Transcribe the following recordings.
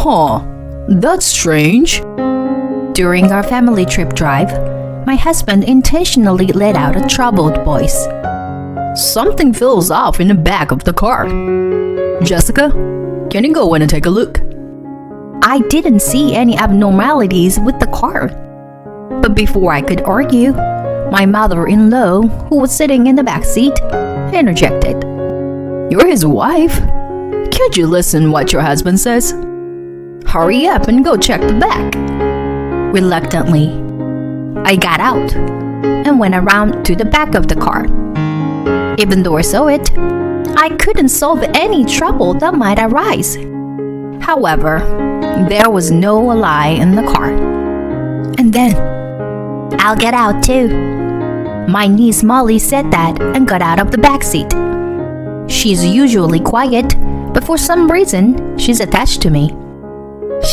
Huh, that's strange. During our family trip drive, my husband intentionally let out a troubled voice. Something feels off in the back of the car. Jessica, can you go in and take a look? I didn't see any abnormalities with the car. But before I could argue, my mother-in-law, who was sitting in the back seat, interjected. You're his wife. Can't you listen what your husband says? Hurry up and go check the back. Reluctantly, I got out and went around to the back of the car. Even though I saw it, I couldn't solve any trouble that might arise. However, there was no lie in the car. And then, I'll get out too. My niece Molly said that and got out of the back seat. She's usually quiet, but for some reason, she's attached to me.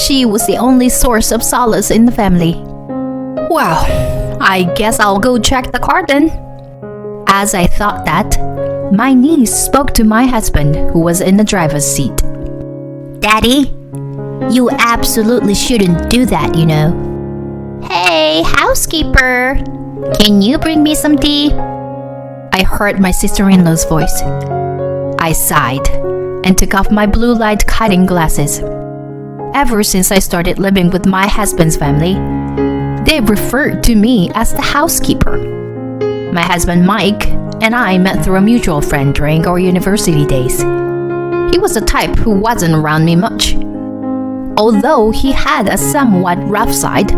She was the only source of solace in the family. Well, I guess I'll go check the car then. As I thought that, my niece spoke to my husband, who was in the driver's seat. Daddy, you absolutely shouldn't do that, you know. Hey, housekeeper, can you bring me some tea? I heard my sister-in-law's voice. I sighed and took off my blue light cutting glasses. Ever since I started living with my husband's family, they referred to me as the housekeeper. My husband Mike and I met through a mutual friend during our university days. He was the type who wasn't around me much. Although he had a somewhat rough side,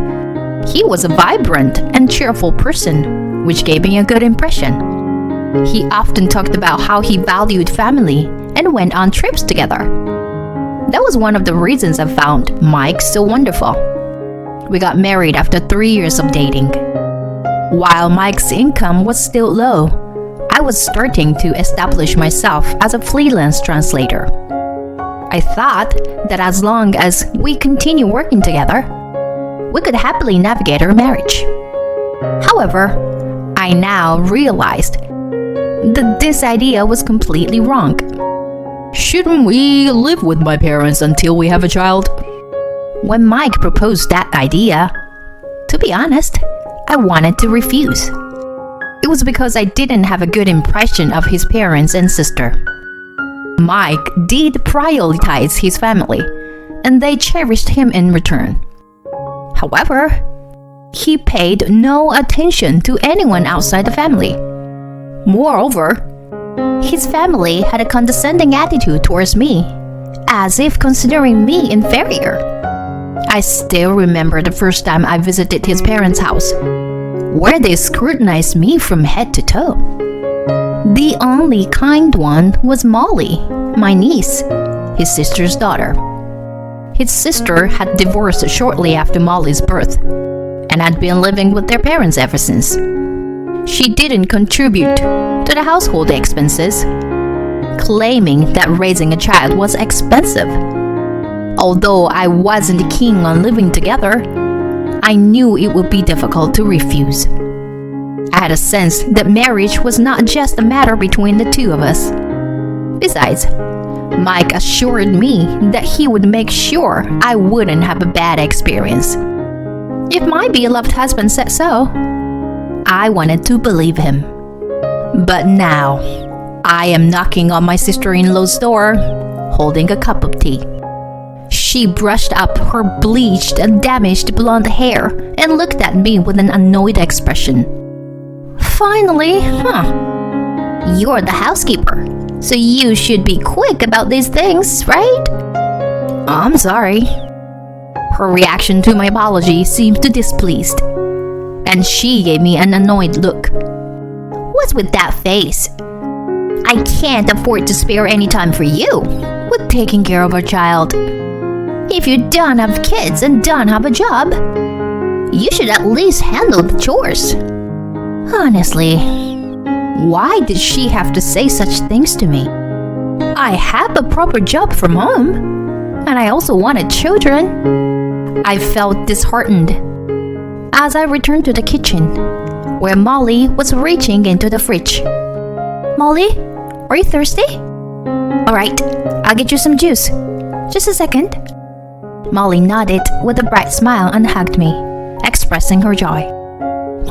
he was a vibrant and cheerful person, which gave me a good impression. He often talked about how he valued family and went on trips together. That was one of the reasons I found Mike so wonderful. We got married after 3 years of dating. While Mike's income was still low, I was starting to establish myself as a freelance translator. I thought that as long as we continue working together, we could happily navigate our marriage. However, I now realized that this idea was completely wrong. Shouldn't we live with my parents until we have a child? When Mike proposed that idea, to be honest, I wanted to refuse. It was because I didn't have a good impression of his parents and sister. Mike did prioritize his family, and they cherished him in return. However, he paid no attention to anyone outside the family. Moreover, his family had a condescending attitude towards me, as if considering me inferior. I still remember the first time I visited his parents' house, where they scrutinized me from head to toe. The only kind one was Molly, my niece, his sister's daughter. His sister had divorced shortly after Molly's birth, and had been living with their parents ever since. She didn't contribute to the household expenses, claiming that raising a child was expensive. Although I wasn't keen on living together, I knew it would be difficult to refuse. I had a sense that marriage was not just a matter between the two of us. Besides, Mike assured me that he would make sure I wouldn't have a bad experience. If my beloved husband said so, I wanted to believe him. But now, I am knocking on my sister-in-law's door, holding a cup of tea. She brushed up her bleached and damaged blonde hair and looked at me with an annoyed expression. Finally, You're the housekeeper, so you should be quick about these things, right? I'm sorry. Her reaction to my apology seemed displeased, and she gave me an annoyed look. What's with that face? I can't afford to spare any time for you with taking care of our child. If you don't have kids and don't have a job, you should at least handle the chores. Honestly, why did she have to say such things to me? I have a proper job from home, and I also wanted children. I felt disheartened as I returned to the kitchen, where Molly was reaching into the fridge. Molly, are you thirsty? Alright, I'll get you some juice. Just a second. Molly nodded with a bright smile and hugged me, expressing her joy.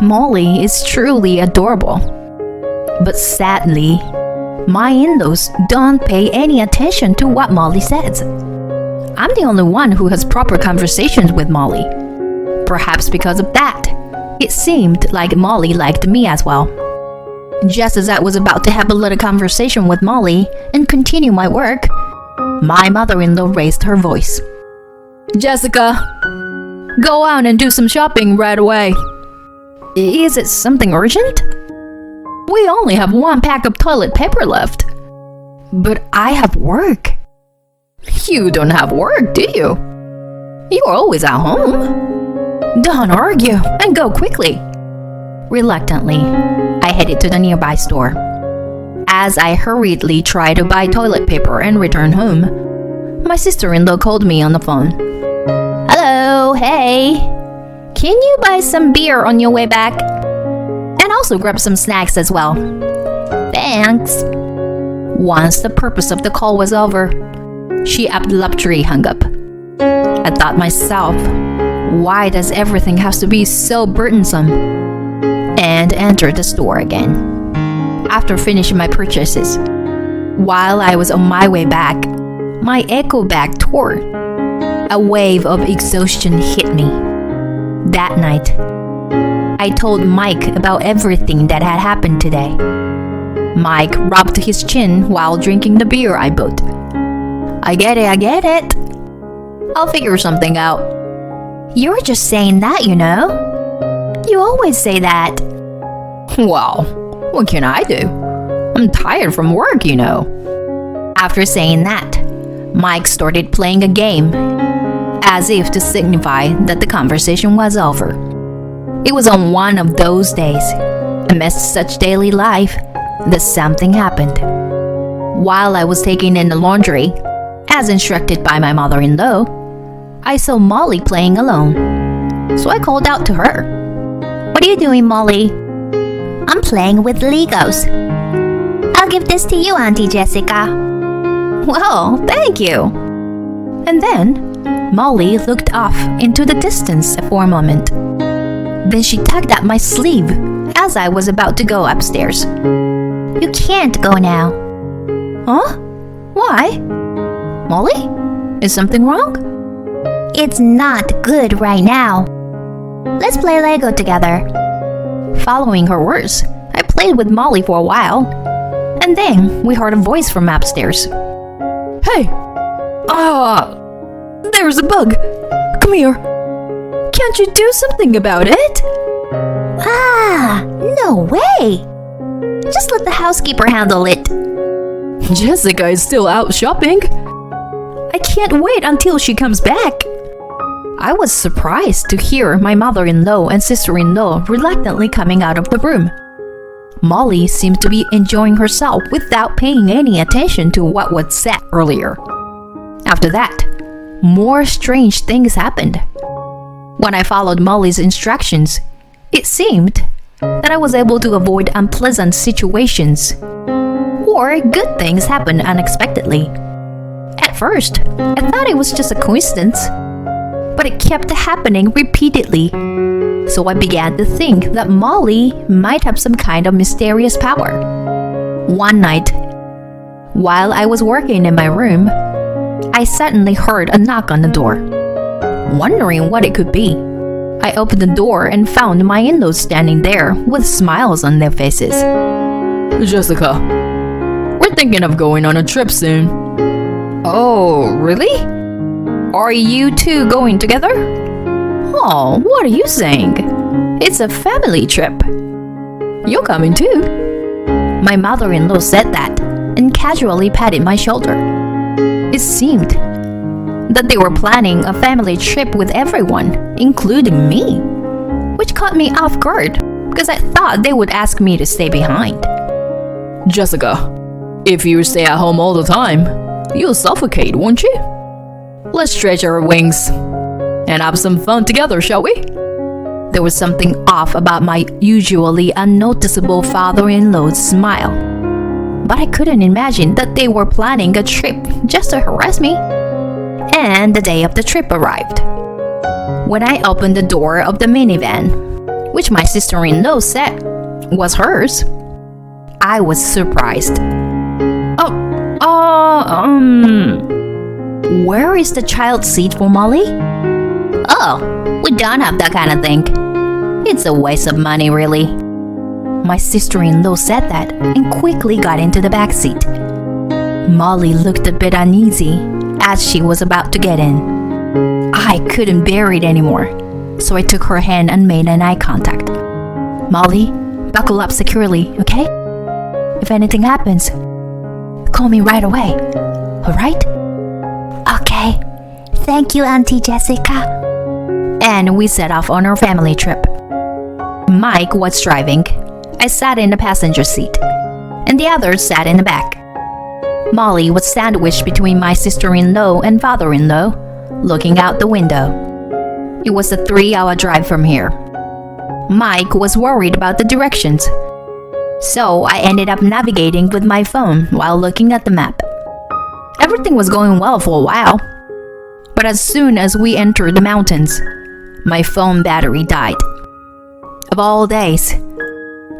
Molly is truly adorable. But sadly, my in-laws don't pay any attention to what Molly says. I'm the only one who has proper conversations with Molly. Perhaps because of that, it seemed like Molly liked me as well. Just as I was about to have a little conversation with Molly and continue my work, my mother-in-law raised her voice. Jessica, go out and do some shopping right away. Is it something urgent? We only have 1 pack of toilet paper left. But I have work. You don't have work, do you? You're always at home. Don't argue and go quickly. Reluctantly, I headed to the nearby store. As I hurriedly tried to buy toilet paper and return home, my sister-in-law called me on the phone. Hello, hey. Can you buy some beer on your way back? And also grab some snacks as well. Thanks. Once the purpose of the call was over, she abruptly hung up. I thought myself, why does everything have to be so burdensome? And entered the store again. After finishing my purchases, while I was on my way back, my echo bag tore. A wave of exhaustion hit me. That night, I told Mike about everything that had happened today. Mike rubbed his chin while drinking the beer I bought. I get it. I'll figure something out. You're just saying that, you know. You always say that. Well, what can I do? I'm tired from work, you know. After saying that, Mike started playing a game, as if to signify that the conversation was over. It was on one of those days, amidst such daily life, that something happened. While I was taking in the laundry, as instructed by my mother-in-law, I saw Molly playing alone. So I called out to her. What are you doing, Molly? I'm playing with Legos. I'll give this to you, Auntie Jessica. Well, thank you. And then Molly looked off into the distance for a moment. Then she tugged at my sleeve as I was about to go upstairs. You can't go now. Huh? Why? Molly? Is something wrong? It's not good right now. Let's play Lego together. Following her words, I played with Molly for a while, and then we heard a voice from upstairs. Hey! There's a bug. Come here. Can't you do something about it? No way! Just let the housekeeper handle it. Jessica is still out shopping. I can't wait until she comes back. I was surprised to hear my mother-in-law and sister-in-law reluctantly coming out of the room. Molly seemed to be enjoying herself without paying any attention to what was said earlier. After that, more strange things happened. When I followed Molly's instructions, it seemed that I was able to avoid unpleasant situations, or good things happened unexpectedly. At first, I thought it was just a coincidence, but it kept happening repeatedly. So I began to think that Molly might have some kind of mysterious power. One night, while I was working in my room, I suddenly heard a knock on the door. Wondering what it could be, I opened the door and found my in-laws standing there with smiles on their faces. Jessica, we're thinking of going on a trip soon. Oh, really? Are you two going together? Oh, what are you saying? It's a family trip. You're coming too. My mother-in-law said that and casually patted my shoulder. It seemed that they were planning a family trip with everyone, including me, which caught me off guard because I thought they would ask me to stay behind. Jessica, if you stay at home all the time, you'll suffocate, won't you? Let's stretch our wings and have some fun together, shall we? There was something off about my usually unnoticeable father-in-law's smile, but I couldn't imagine that they were planning a trip just to harass me. and the day of the trip arrived. When I opened the door of the minivan, which my sister-in-law said was hers, I was surprised. Where is the child seat for Molly? Oh, we don't have that kind of thing. It's a waste of money, really. My sister-in-law said that and quickly got into the back seat. Molly looked a bit uneasy as she was about to get in. I couldn't bear it anymore, so I took her hand and made an eye contact. Molly, buckle up securely, okay? If anything happens, call me right away, alright? Okay. Thank you, Auntie Jessica. And we set off on our family trip. Mike was driving. I sat in the passenger seat, and the others sat in the back. Molly was sandwiched between my sister-in-law and father-in-law, looking out the window. It was a 3-hour drive from here. Mike was worried about the directions, so I ended up navigating with my phone while looking at the map. Everything was going well for a while, but as soon as we entered the mountains, my phone battery died. Of all days,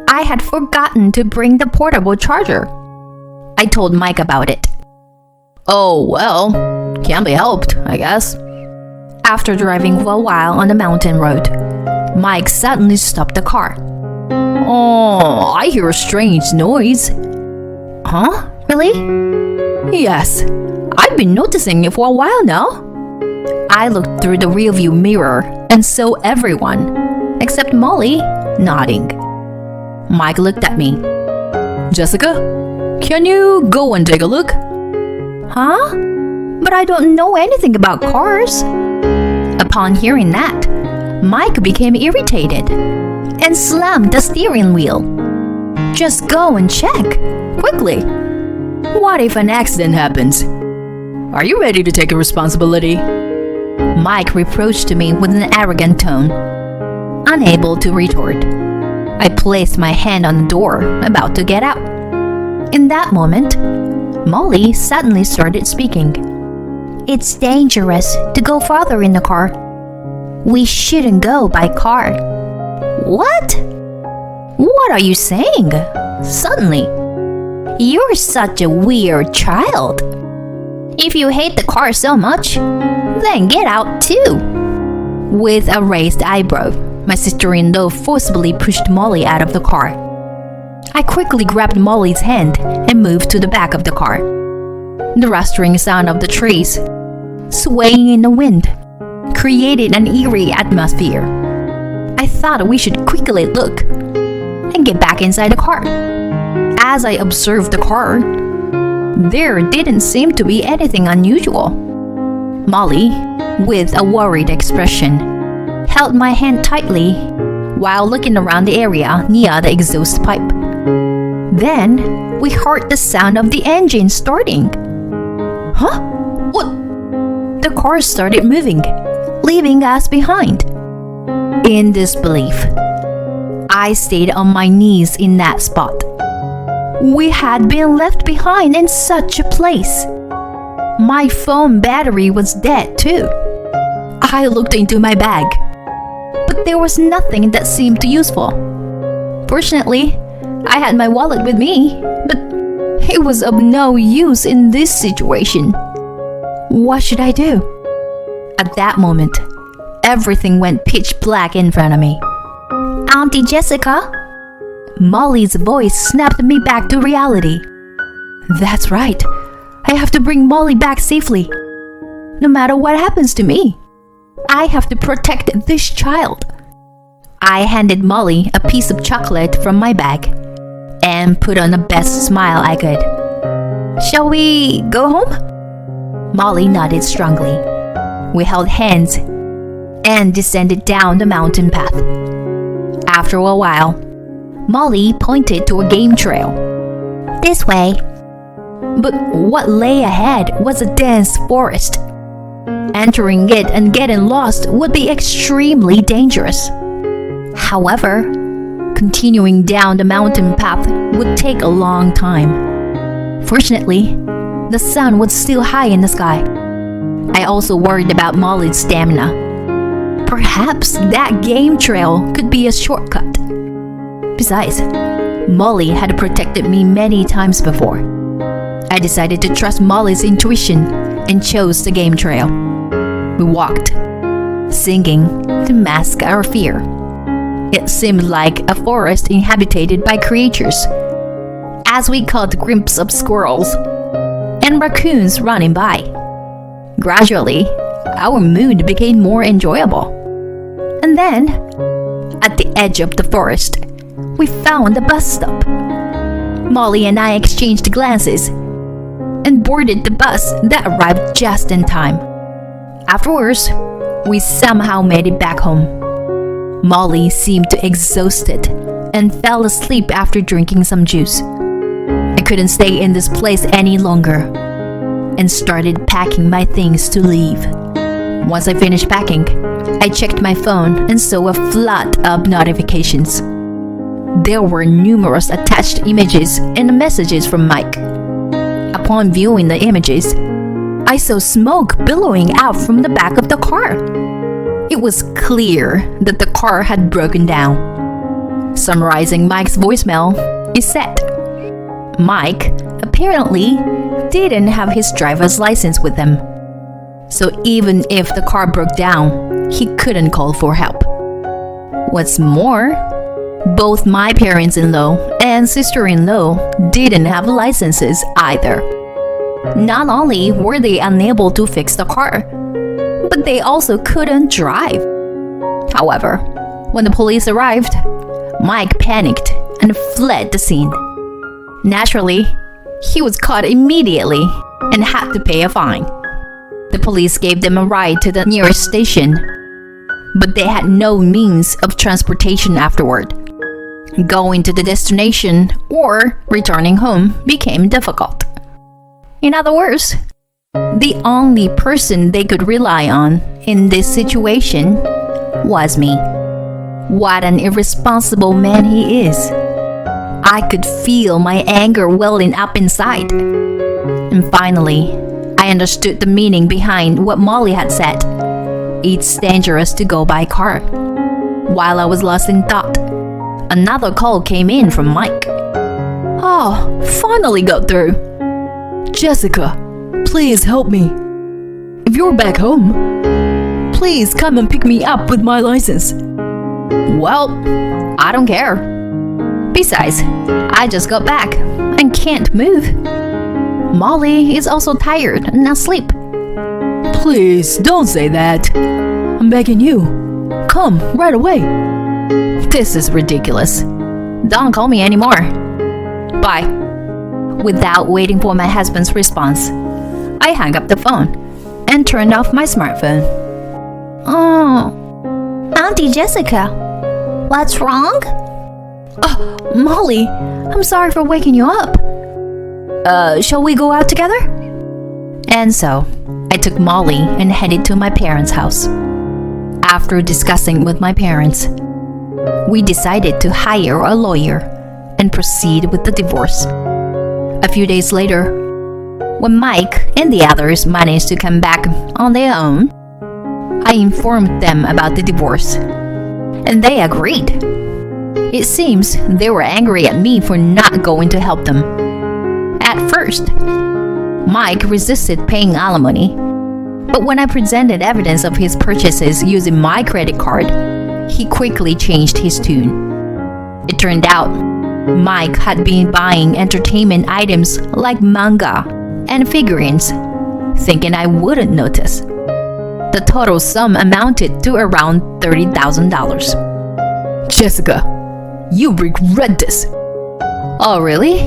I had forgotten to bring the portable charger. I told Mike about it. Oh, well, can't be helped, I guess. After driving for a while on the mountain road, Mike suddenly stopped the car. Oh, I hear a strange noise. Huh? Really? Yes, I've been noticing it for a while now. I looked through the rearview mirror and saw everyone, except Molly, nodding. Mike looked at me. Jessica, can you go and take a look? Huh? But I don't know anything about cars. Upon hearing that, Mike became irritated and slammed the steering wheel. Just go and check, quickly. What if an accident happens? Are you ready to take responsibility? Mike reproached me with an arrogant tone. Unable to retort, I placed my hand on the door, about to get out. In that moment, Molly suddenly started speaking. It's dangerous to go farther in the car. We shouldn't go by car. What? What are you saying? Suddenly. You're such a weird child. If you hate the car so much, then get out too. With a raised eyebrow, my sister-in-law forcibly pushed Molly out of the car. I quickly grabbed Molly's hand and moved to the back of the car. The rustling sound of the trees, swaying in the wind, created an eerie atmosphere. I thought we should quickly look and get back inside the car. As I observed the car, there didn't seem to be anything unusual. Molly, with a worried expression, held my hand tightly while looking around the area near the exhaust pipe. Then we heard the sound of the engine starting. Huh? What? The car started moving, leaving us behind. In disbelief, I stayed on my knees in that spot. We had been left behind in such a place. My phone battery was dead too. I looked into my bag, but there was nothing that seemed useful. Fortunately, I had my wallet with me, but it was of no use in this situation. What should I do? At that moment, everything went pitch black in front of me. Auntie Jessica? Molly's voice snapped me back to reality. That's right. I have to bring Molly back safely. No matter what happens to me, I have to protect this child. I handed Molly a piece of chocolate from my bag and put on the best smile I could. Shall we go home? Molly nodded strongly. We held hands and descended down the mountain path. After a while, Molly pointed to a game trail. This way. But what lay ahead was a dense forest. Entering it and getting lost would be extremely dangerous. However, continuing down the mountain path would take a long time. Fortunately, the sun was still high in the sky. I also worried about Molly's stamina. Perhaps that game trail could be a shortcut. Besides, Molly had protected me many times before. I decided to trust Molly's intuition and chose the game trail. We walked, singing to mask our fear. It seemed like a forest inhabited by creatures, as we caught a glimpse of squirrels and raccoons running by. Gradually, our mood became more enjoyable. And then, at the edge of the forest, we found a bus stop. Molly and I exchanged glances and boarded the bus that arrived just in time. Afterwards, we somehow made it back home. Molly seemed exhausted and fell asleep after drinking some juice. I couldn't stay in this place any longer and started packing my things to leave. Once I finished packing, I checked my phone and saw a flood of notifications. There were numerous attached images and messages from Mike. Upon viewing the images, I saw smoke billowing out from the back of the car. It was clear that the car had broken down. Summarizing Mike's voicemail, it said, Mike apparently didn't have his driver's license with him. So even if the car broke down, he couldn't call for help. What's more, both my parents-in-law and sister-in-law didn't have licenses either. Not only were they unable to fix the car, but they also couldn't drive. However, when the police arrived, Mike panicked and fled the scene. Naturally, he was caught immediately and had to pay a fine. The police gave them a ride to the nearest station, but they had no means of transportation afterward. Going to the destination or returning home became difficult. In other words, the only person they could rely on in this situation was me. What an irresponsible man he is. I could feel my anger welling up inside. And finally, I understood the meaning behind what Molly had said. It's dangerous to go by car. While I was lost in thought, another call came in from Mike. Oh, finally got through. Jessica, please help me. If you're back home, please come and pick me up with my license. Well, I don't care. Besides, I just got back and can't move. Molly is also tired and asleep. Please don't say that. I'm begging you. Come right away. This is ridiculous. Don't call me anymore. Bye. Without waiting for my husband's response, I hung up the phone and turned off my smartphone. Oh, Auntie Jessica, what's wrong? Oh, Molly, I'm sorry for waking you up. Shall we go out together? And so, I took Molly and headed to my parents' house. After discussing with my parents, we decided to hire a lawyer and proceed with the divorce. A few days later, when Mike and the others managed to come back on their own, I informed them about the divorce, and they agreed. It seems they were angry at me for not going to help them. At first, Mike resisted paying alimony, but when I presented evidence of his purchases using my credit card, he quickly changed his tune. It turned out Mike had been buying entertainment items like manga and figurines, thinking I wouldn't notice. The total sum amounted to around $30,000. Jessica, you regret this. Oh, really?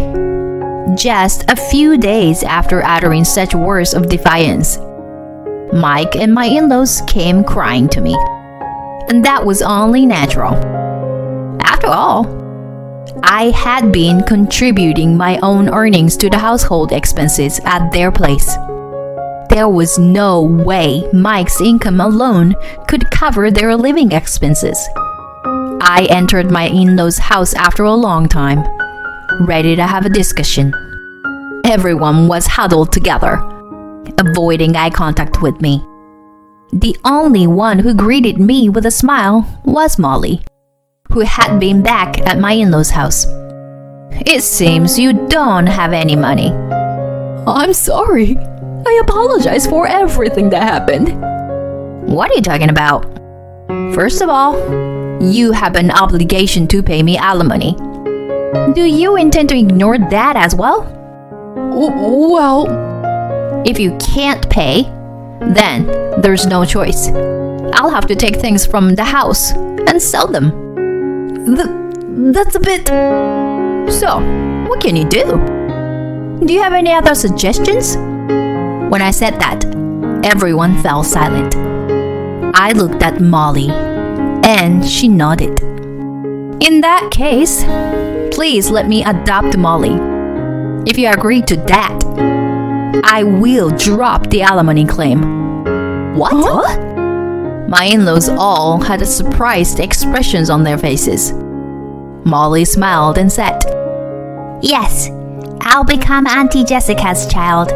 Just a few days after uttering such words of defiance, Mike and my in-laws came crying to me. And that was only natural. After all, I had been contributing my own earnings to the household expenses at their place. There was no way Mike's income alone could cover their living expenses. I entered my in-laws' house after a long time, ready to have a discussion. Everyone was huddled together, avoiding eye contact with me. The only one who greeted me with a smile was Molly, who had been back at my in-laws' house. "It seems you don't have any money." I'm sorry. I apologize for everything that happened. "What are you talking about? First of all, you have an obligation to pay me alimony. Do you intend to ignore that as well? Well, If you can't pay, then there's no choice. I'll have to take things from the house and sell them." that's a bit... So, what can you do? Do you have any other suggestions? When I said that, everyone fell silent. I looked at Molly, and she nodded. "In that case, please let me adopt Molly. If you agree to that, I will drop the alimony claim." What? Huh? My in-laws all had surprised expressions on their faces. Molly smiled and said, "Yes, I'll become Auntie Jessica's child."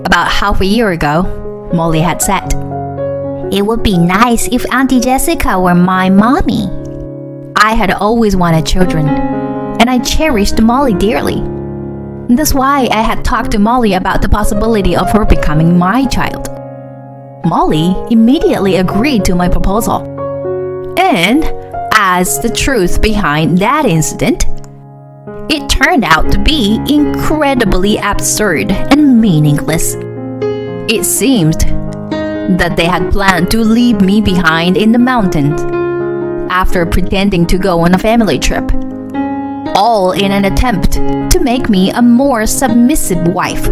About half a year ago, Molly had said, "It would be nice if Auntie Jessica were my mommy." I had always wanted children, and I cherished Molly dearly. That's why I had talked to Molly about the possibility of her becoming my child. Molly immediately agreed to my proposal. And as the truth behind that incident, it turned out to be incredibly absurd and meaningless. It seemed that they had planned to leave me behind in the mountains after pretending to go on a family trip, all in an attempt to make me a more submissive wife.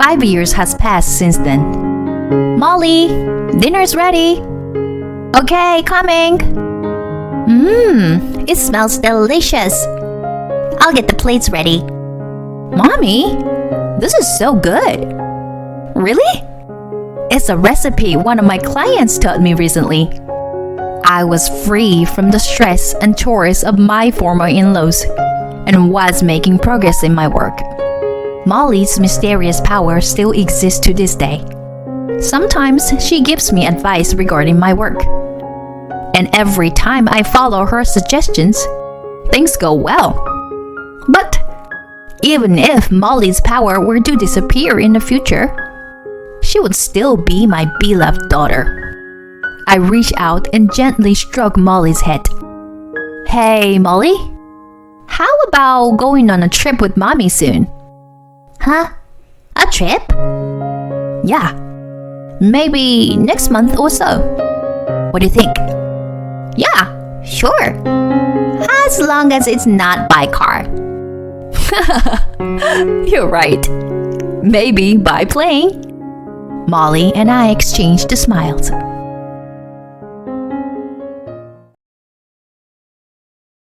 5 years has passed since then. "Molly, dinner's ready." "Okay, coming." It smells delicious. I'll get the plates ready." "Mommy, this is so good." "Really?" "It's a recipe one of my clients taught me recently." I was free from the stress and chores of my former in-laws and was making progress in my work. Molly's mysterious power still exists to this day. Sometimes she gives me advice regarding my work. And every time I follow her suggestions, things go well. But even if Molly's power were to disappear in the future, she would still be my beloved daughter. I reached out and gently stroked Molly's head. "Hey, Molly, how about going on a trip with Mommy soon?" "Huh? A trip?" "Yeah, maybe next month or so. What do you think?" "Yeah, sure. As long as it's not by car." "You're right. Maybe by plane." Molly and I exchanged smiles.